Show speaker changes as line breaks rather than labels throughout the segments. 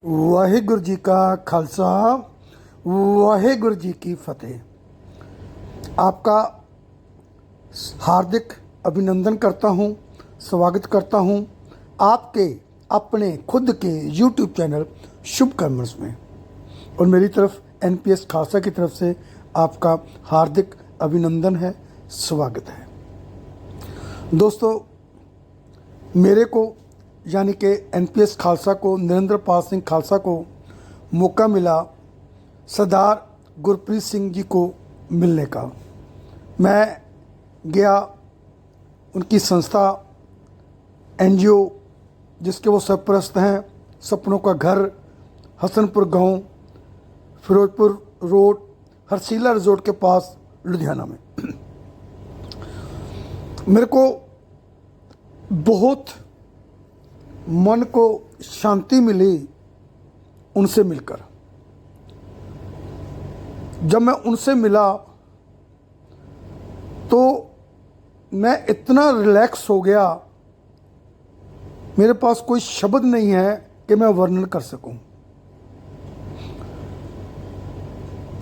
वाहिगुरु जी का खालसा वाहिगुरु जी की फतेह। आपका हार्दिक अभिनंदन करता हूं, स्वागत करता हूं आपके अपने खुद के YouTube चैनल शुभ कर्मस में। और मेरी तरफ NPS खालसा की तरफ से आपका हार्दिक अभिनंदन है, स्वागत है। दोस्तों, मेरे को यानी कि NPS खालसा को, नरेंद्र पाल सिंह खालसा को मौका मिला सरदार गुरप्रीत सिंह जी को मिलने का। मैं गया उनकी संस्था NGO जिसके वो सरपरस्त हैं, सपनों का घर, हसनपुर गांव, फिरोजपुर रोड, हरसीला रिजोर्ट के पास, लुधियाना में। मेरे को बहुत मन को शांति मिली उनसे मिलकर। जब मैं उनसे मिला तो मैं इतना रिलैक्स हो गया, मेरे पास कोई शब्द नहीं है कि मैं वर्णन कर सकूं।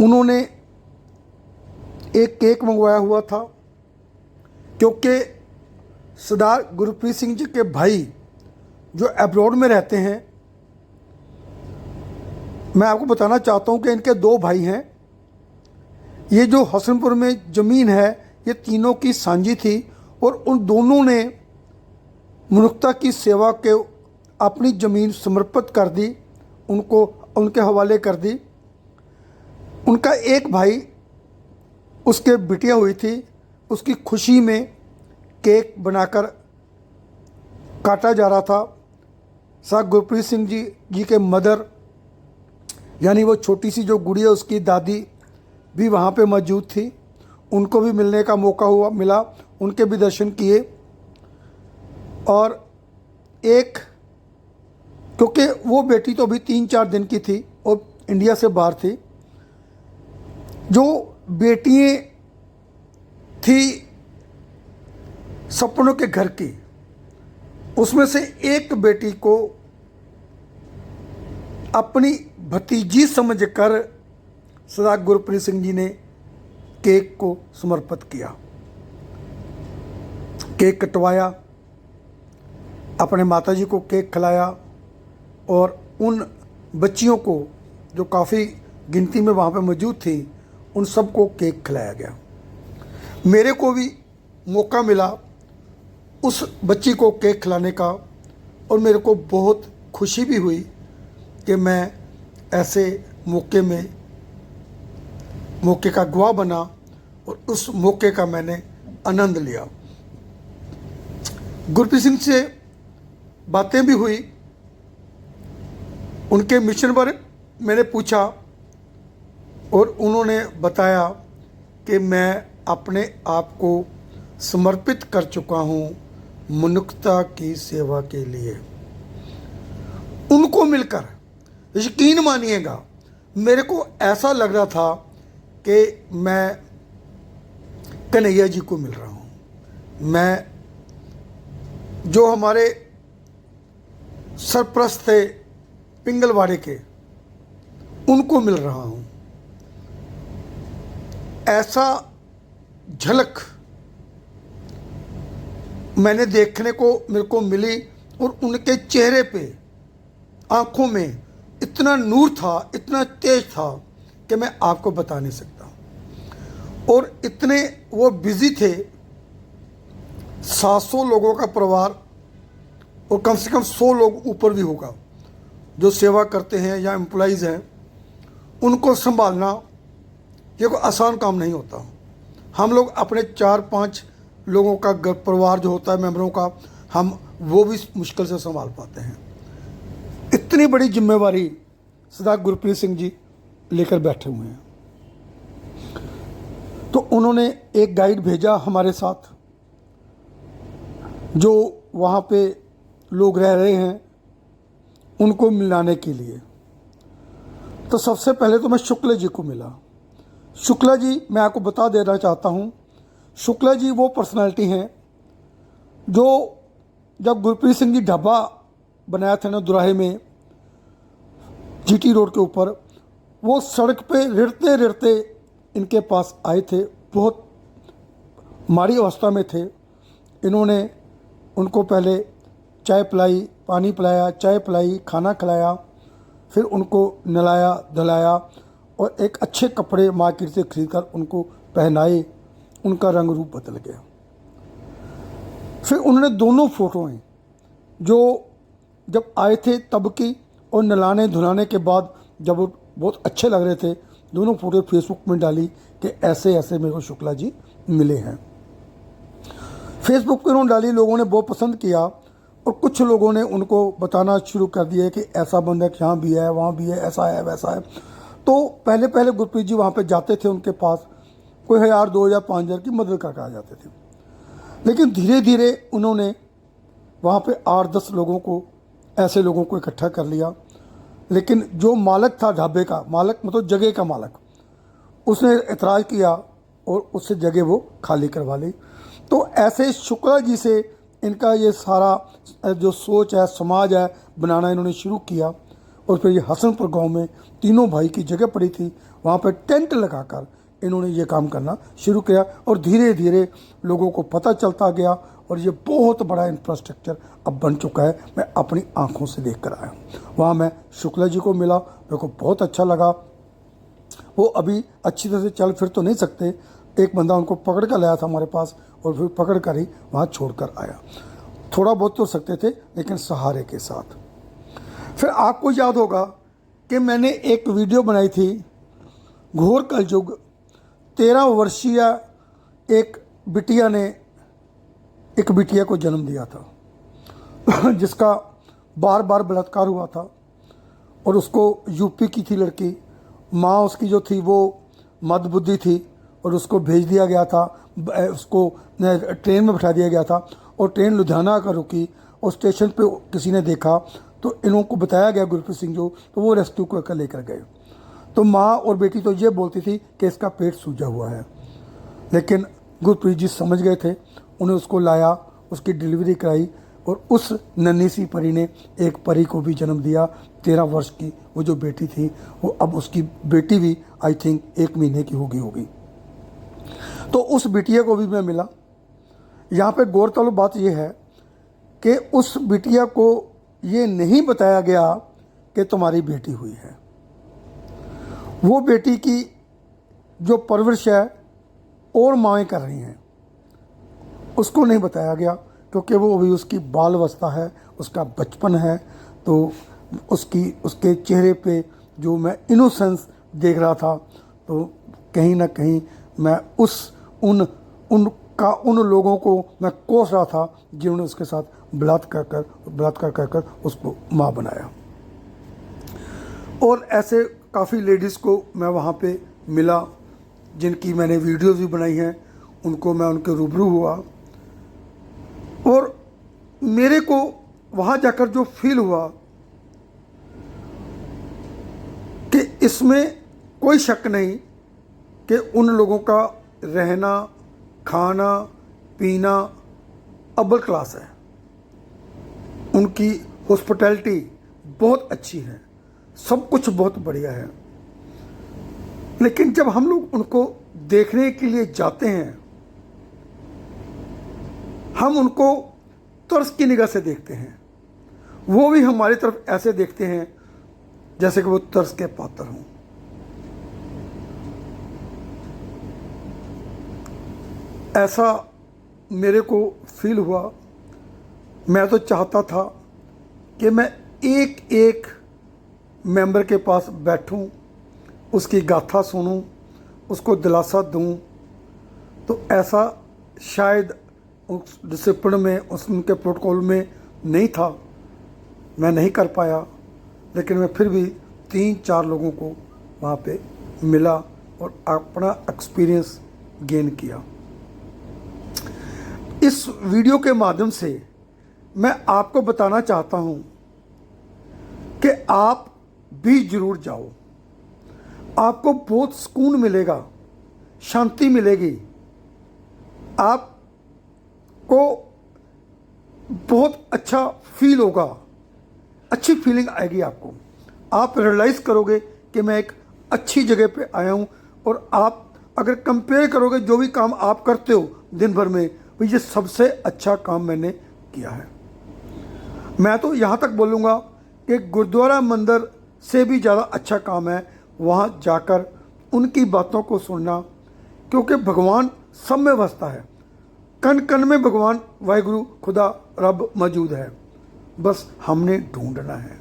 उन्होंने एक केक मंगवाया हुआ था, क्योंकि सरदार गुरप्रीत सिंह जी के भाई जो अब्रॉड में रहते हैं, मैं आपको बताना चाहता हूं कि इनके दो भाई हैं। ये जो हसनपुर में ज़मीन है, ये तीनों की साझी थी और उन दोनों ने मनुष्यता की सेवा के अपनी ज़मीन समर्पित कर दी, उनको उनके हवाले कर दी। उनका एक भाई, उसके बिटिया हुई थी, उसकी खुशी में केक बनाकर काटा जा रहा था। साहब गुरप्रीत सिंह जी के मदर, यानी वो छोटी सी जो गुड़िया, उसकी दादी भी वहाँ पे मौजूद थी। उनको भी मिलने का मौका मिला, उनके भी दर्शन किए। और एक, क्योंकि वो बेटी तो अभी 3-4 दिन की थी और इंडिया से बाहर थी, जो बेटियाँ थी सपनों के घर की, उसमें से एक बेटी को अपनी भतीजी समझकर सरदार गुरप्रीत सिंह जी ने केक को समर्पित किया। केक कटवाया, अपने माताजी को केक खिलाया और उन बच्चियों को जो काफ़ी गिनती में वहाँ पे मौजूद थी, उन सबको केक खिलाया गया। मेरे को भी मौका मिला उस बच्ची को केक खिलाने का, और मेरे को बहुत खुशी भी हुई कि मैं ऐसे मौके का गवाह बना और उस मौके का मैंने आनंद लिया। गुरप्रीत सिंह से बातें भी हुई, उनके मिशन पर मैंने पूछा और उन्होंने बताया कि मैं अपने आप को समर्पित कर चुका हूँ मनुष्यता की सेवा के लिए। उनको मिलकर यकीन मानिएगा, मेरे को ऐसा लग रहा था कि मैं कन्हैया जी को मिल रहा हूँ। मैं जो हमारे सरप्रस्त थे पिंगलवाड़े के, उनको मिल रहा हूँ। ऐसा झलक मैंने देखने को मेरे को मिली, और उनके चेहरे पे, आंखों में इतना नूर था, इतना तेज था कि मैं आपको बता नहीं सकता। और इतने वो बिजी थे, 700 लोगों का परिवार, और कम से कम 100 लोग ऊपर भी होगा जो सेवा करते हैं या एम्प्लॉइज़ हैं। उनको संभालना ये कोई आसान काम नहीं होता। हम लोग अपने 4-5 लोगों का घर परिवार जो होता है, मेंबरों का, हम वो भी मुश्किल से संभाल पाते हैं। इतनी बड़ी जिम्मेवारी सरदार गुरप्रीत सिंह जी लेकर बैठे हुए हैं। तो उन्होंने एक गाइड भेजा हमारे साथ, जो वहाँ पे लोग रह रहे हैं, उनको मिलाने के लिए। तो सबसे पहले तो मैं शुक्ला जी को मिला। शुक्ला जी, मैं आपको बता देना चाहता हूँ, शुक्ला जी वो पर्सनालिटी हैं जो जब गुरप्रीत सिंह जी ढाबा बनाया था ना दुराहे में, जीटी रोड के ऊपर, वो सड़क पे रिड़ते रिड़ते इनके पास आए थे, बहुत माड़ी अवस्था में थे। इन्होंने उनको पहले चाय पिलाई, पानी पिलाया, चाय पिलाई, खाना खिलाया, फिर उनको नहलाया धुलाया और एक अच्छे कपड़े मार्केट से खरीद कर उनको पहनाए। उनका रंग रूप बदल गया। फिर उन्होंने दोनों फ़ोटोएं जो जब आए थे तब की और नहलाने धुलाने के बाद जब वो बहुत अच्छे लग रहे थे, दोनों फ़ोटो फेसबुक में डाली कि ऐसे ऐसे मेरे को शुक्ला जी मिले हैं। फेसबुक पर उन्होंने डाली, लोगों ने बहुत पसंद किया और कुछ लोगों ने उनको बताना शुरू कर दिया कि ऐसा बंदा यहाँ भी है, वहाँ भी है, ऐसा है, वैसा है। तो पहले पहले गुरप्रीत जी वहाँ पे जाते थे, उनके पास कोई 1000, 2000, 5000 की मदद करके आ जाते थे। लेकिन धीरे धीरे उन्होंने वहाँ पे 8-10 लोगों को, ऐसे लोगों को इकट्ठा कर लिया। लेकिन जो मालिक था ढाबे का, मालिक मतलब जगह का मालिक, उसने एतराज़ किया और उससे जगह वो खाली करवा ली। तो ऐसे शुक्ला जी से इनका ये सारा जो सोच है, समाज है बनाना इन्होंने शुरू किया। और फिर ये हसनपुर गांव में तीनों भाई की जगह पड़ी थी, वहाँ पर टेंट लगाकर इन्होंने ये काम करना शुरू किया और धीरे धीरे लोगों को पता चलता गया और ये बहुत बड़ा इंफ्रास्ट्रक्चर अब बन चुका है। मैं अपनी आंखों से देख कर आया। वहाँ मैं शुक्ला जी को मिला, मेरे को बहुत अच्छा लगा। वो अभी अच्छी तरह से चल फिर तो नहीं सकते, एक बंदा उनको पकड़ कर लाया था हमारे पास और फिर पकड़ कर ही वहाँ छोड़ कर आया। थोड़ा बहुत तो सकते थे लेकिन सहारे के साथ। फिर आपको याद होगा कि मैंने एक वीडियो बनाई थी, घोर कलयुग। 13 वर्षीय एक बिटिया ने एक बिटिया को जन्म दिया था जिसका बार बार बलात्कार हुआ था और उसको यूपी की थी लड़की। माँ उसकी जो थी वो मंदबुद्धि थी और उसको भेज दिया गया था, उसको ट्रेन में बैठा दिया गया था और ट्रेन लुधियाना आकर रुकी और स्टेशन पे किसी ने देखा तो इन्हों को बताया गया गुरप्रीत सिंह जो, तो वो रेस्क्यू कर लेकर गए। तो माँ और बेटी तो ये बोलती थी कि इसका पेट सूजा हुआ है, लेकिन गुरप्रीत जी समझ गए थे। उन्हें उसको लाया, उसकी डिलीवरी कराई और उस नन्ही सी परी ने एक परी को भी जन्म दिया। 13 वर्ष की वो जो बेटी थी, वो अब उसकी बेटी भी आई थिंक 1 महीने की होगी। तो उस बिटिया को भी मैं मिला। यहाँ पे गौरतलब बात यह है कि उस बिटिया को ये नहीं बताया गया कि तुम्हारी बेटी हुई है। वो बेटी की जो परवरिश है और माएँ कर रही हैं, उसको नहीं बताया गया क्योंकि वो अभी उसकी बाल अवस्था है, उसका बचपन है। तो उसके चेहरे पे जो मैं इनोसेंस देख रहा था, तो कहीं ना कहीं मैं उन लोगों को मैं कोस रहा था जिन्होंने उसके साथ बलात्कार कर उसको माँ बनाया। और ऐसे काफ़ी लेडीज़ को मैं वहाँ पे मिला जिनकी मैंने वीडियोज़ भी बनाई हैं, उनको मैं उनके रूबरू हुआ और मेरे को वहाँ जाकर जो फील हुआ कि इसमें कोई शक नहीं कि उन लोगों का रहना खाना पीना अव्वल क्लास है, उनकी हॉस्पिटैलिटी बहुत अच्छी है, सब कुछ बहुत बढ़िया है। लेकिन जब हम लोग उनको देखने के लिए जाते हैं, हम उनको तरस की निगाह से देखते हैं, वो भी हमारी तरफ ऐसे देखते हैं जैसे कि वो तरस के पात्र हों। ऐसा मेरे को फील हुआ। मैं तो चाहता था कि मैं एक एक मेंबर के पास बैठूं, उसकी गाथा सुनूं, उसको दिलासा दूं। तो ऐसा शायद उस डिसिप्लिन में, उनके प्रोटोकॉल में नहीं था, मैं नहीं कर पाया। लेकिन मैं फिर भी 3-4 लोगों को वहाँ पे मिला और अपना एक्सपीरियंस गेन किया। इस वीडियो के माध्यम से मैं आपको बताना चाहता हूँ कि आप भी ज़रूर जाओ, आपको बहुत सुकून मिलेगा, शांति मिलेगी, आपको बहुत अच्छा फील होगा, अच्छी फीलिंग आएगी आपको। आप रियलाइज़ करोगे कि मैं एक अच्छी जगह पे आया हूँ। और आप अगर कंपेयर करोगे जो भी काम आप करते हो दिन भर में, तो ये सबसे अच्छा काम मैंने किया है। मैं तो यहाँ तक बोलूँगा कि गुरुद्वारा मंदिर से भी ज़्यादा अच्छा काम है वहाँ जाकर उनकी बातों को सुनना, क्योंकि भगवान सब में बसता है। कण कण में भगवान वाहिगुरु खुदा रब मौजूद है, बस हमने ढूंढना है।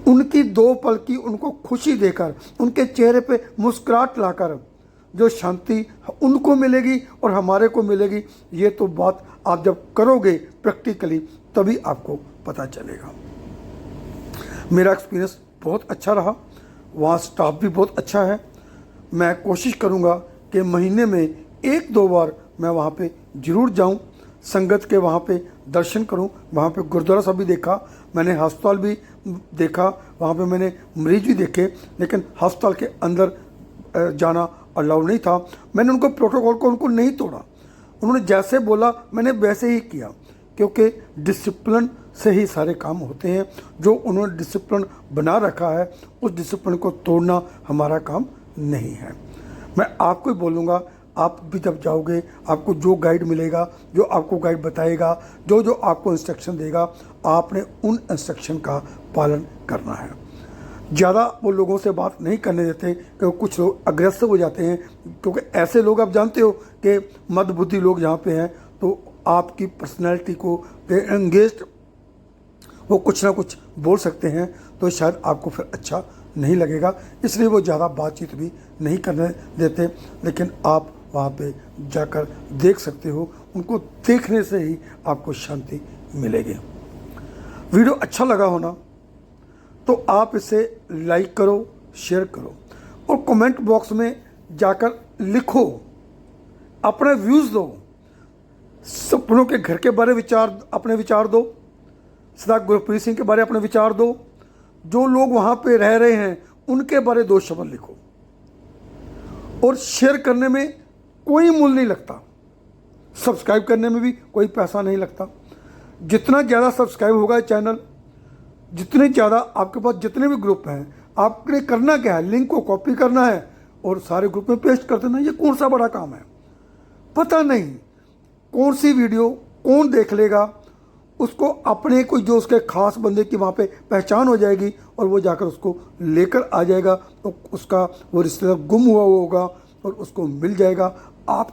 उनकी दो पल की उनको खुशी देकर, उनके चेहरे पे मुस्कुराहट लाकर जो शांति उनको मिलेगी और हमारे को मिलेगी, ये तो बात आप जब करोगे प्रैक्टिकली तभी आपको पता चलेगा। मेरा एक्सपीरियंस बहुत अच्छा रहा, वहाँ स्टाफ भी बहुत अच्छा है। मैं कोशिश करूँगा कि महीने में 1-2 बार मैं वहाँ पे ज़रूर जाऊँ, संगत के वहाँ पे दर्शन करूँ। वहाँ पे गुरुद्वारा साहब भी देखा मैंने, अस्पताल भी देखा, वहाँ पे मैंने मरीज भी देखे, लेकिन अस्पताल के अंदर जाना अलाउ नहीं था। मैंने उनको प्रोटोकॉल को उनको नहीं तोड़ा, उन्होंने जैसे बोला मैंने वैसे ही किया, क्योंकि डिसिप्लिन से ही सारे काम होते हैं। जो उन्होंने डिसिप्लिन बना रखा है उस डिसिप्लिन को तोड़ना हमारा काम नहीं है। मैं आपको ही बोलूँगा, आप भी जब जाओगे आपको जो गाइड मिलेगा, जो आपको गाइड बताएगा, जो जो आपको इंस्ट्रक्शन देगा, आपने उन इंस्ट्रक्शन का पालन करना है। ज़्यादा वो लोगों से बात नहीं करने देते, क्योंकि कुछ लोग अग्रेसिव हो जाते हैं, क्योंकि ऐसे लोग आप जानते हो कि मदबुद्धि लोग जहाँ पे हैं तो आपकी पर्सनैलिटी को एंगेज्ड वो कुछ ना कुछ बोल सकते हैं, तो शायद आपको फिर अच्छा नहीं लगेगा, इसलिए वो ज़्यादा बातचीत भी नहीं करने देते। लेकिन आप वहाँ पे जाकर देख सकते हो, उनको देखने से ही आपको शांति मिलेगी। वीडियो अच्छा लगा होना तो आप इसे लाइक करो, शेयर करो और कमेंट बॉक्स में जाकर लिखो, अपने व्यूज़ दो, सपनों के घर के बारे विचार अपने विचार दो, सरदार गुरप्रीत सिंह के बारे अपने विचार दो, जो लोग वहाँ पे रह रहे हैं उनके बारे 2 शब्द लिखो। और शेयर करने में कोई मूल्य नहीं लगता, सब्सक्राइब करने में भी कोई पैसा नहीं लगता। जितना ज़्यादा सब्सक्राइब होगा चैनल, जितने ज़्यादा आपके पास जितने भी ग्रुप हैं, आपने करना क्या है, लिंक को कॉपी करना है और सारे ग्रुप में पेस्ट कर देना। ये कौन सा बड़ा काम है, पता नहीं कौन सी वीडियो कौन देख लेगा, उसको अपने कोई जो उसके खास बंदे की वहाँ पे पहचान हो जाएगी और वो जाकर उसको लेकर आ जाएगा, तो उसका वो रिश्तेदार गुम हुआ होगा और उसको मिल जाएगा। आप